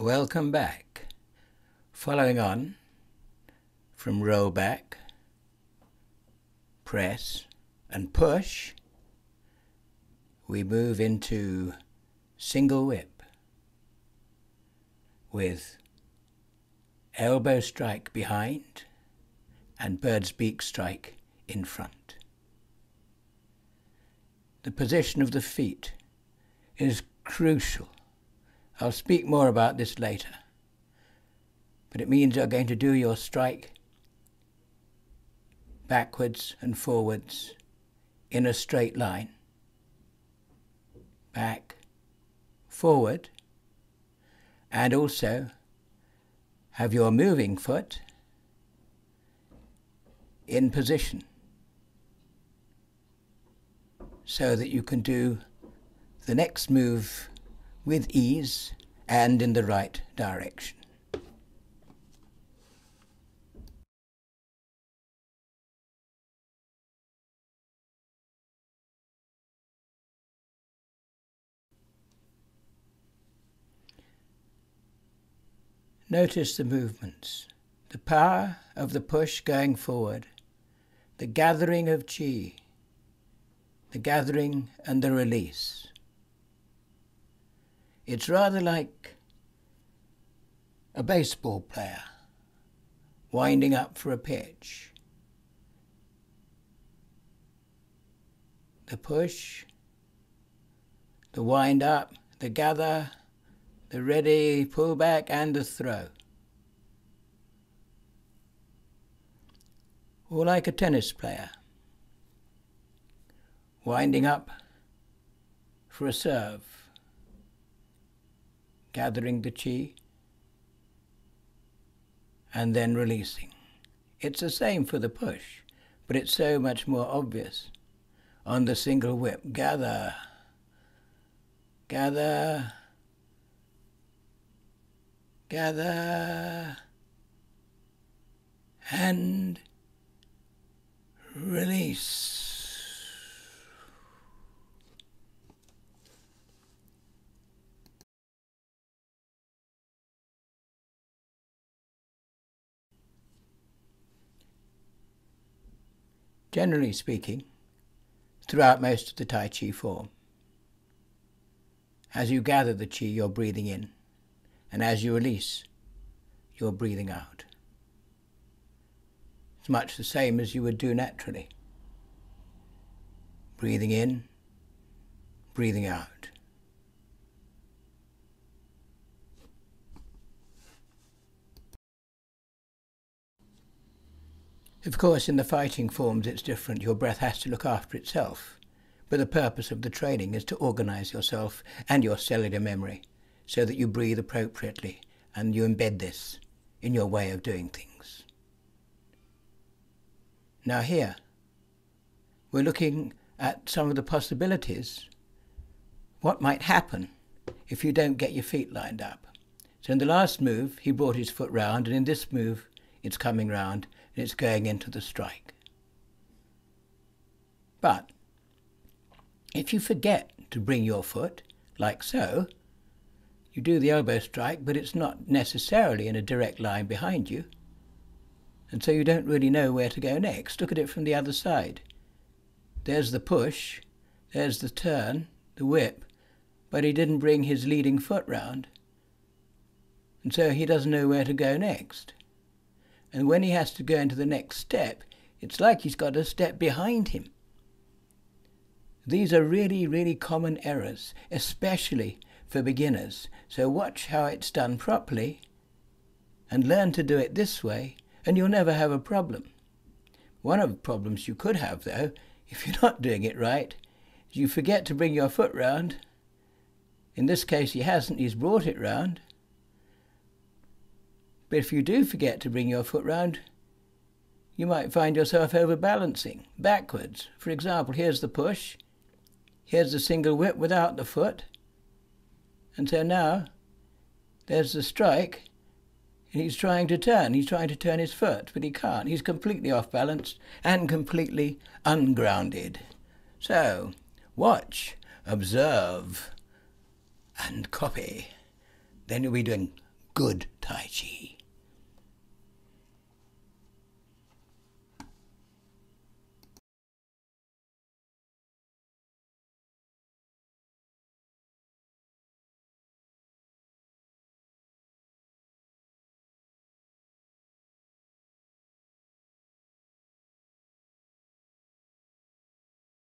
Welcome back. Following on from roll back, press and push, we move into single whip with elbow strike behind and Birds-Beak strike in front. The position of the feet is crucial. I'll speak more about this later, but it means you're going to do your strike backwards and forwards in a straight line, back, forward, and also have your moving foot in position so that you can do the next move with ease and in the right direction. Notice the movements, the power of the push going forward, the gathering of chi, the gathering and the release. It's rather like a baseball player winding up for a pitch. The push, the wind up, the gather, the ready, pull back and the throw. Or like a tennis player winding up for a serve, gathering the chi and then releasing. It's the same for the push, but it's so much more obvious on the single whip. Gather, gather, gather, and release. Generally speaking, throughout most of the Tai Chi form, as you gather the Chi, you're breathing in, and as you release, you're breathing out. It's much the same as you would do naturally. Breathing in, breathing out. Of course, in the fighting forms it's different. Your breath has to look after itself. But the purpose of the training is to organize yourself and your cellular memory so that you breathe appropriately and you embed this in your way of doing things. Now here, we're looking at some of the possibilities. What might happen if you don't get your feet lined up? So in the last move, he brought his foot round, and in this move, it's coming round and it's going into the strike. But if you forget to bring your foot, like so, you do the elbow strike, but it's not necessarily in a direct line behind you, and so you don't really know where to go next. Look at it from the other side. There's the push, there's the turn, the whip, but he didn't bring his leading foot round, and so he doesn't know where to go next. And when he has to go into the next step, it's like he's got a step behind him. These are really, really common errors, especially for beginners. So watch how it's done properly and learn to do it this way, and you'll never have a problem. One of the problems you could have, though, if you're not doing it right, is you forget to bring your foot round. In this case, he hasn't, he's brought it round. But if you do forget to bring your foot round, you might find yourself overbalancing backwards. For example, here's the push, here's the single whip without the foot, and so now there's the strike, and he's trying to turn his foot, but he can't. He's completely off balance and completely ungrounded. So, watch, observe, and copy. Then you'll be doing good Tai Chi.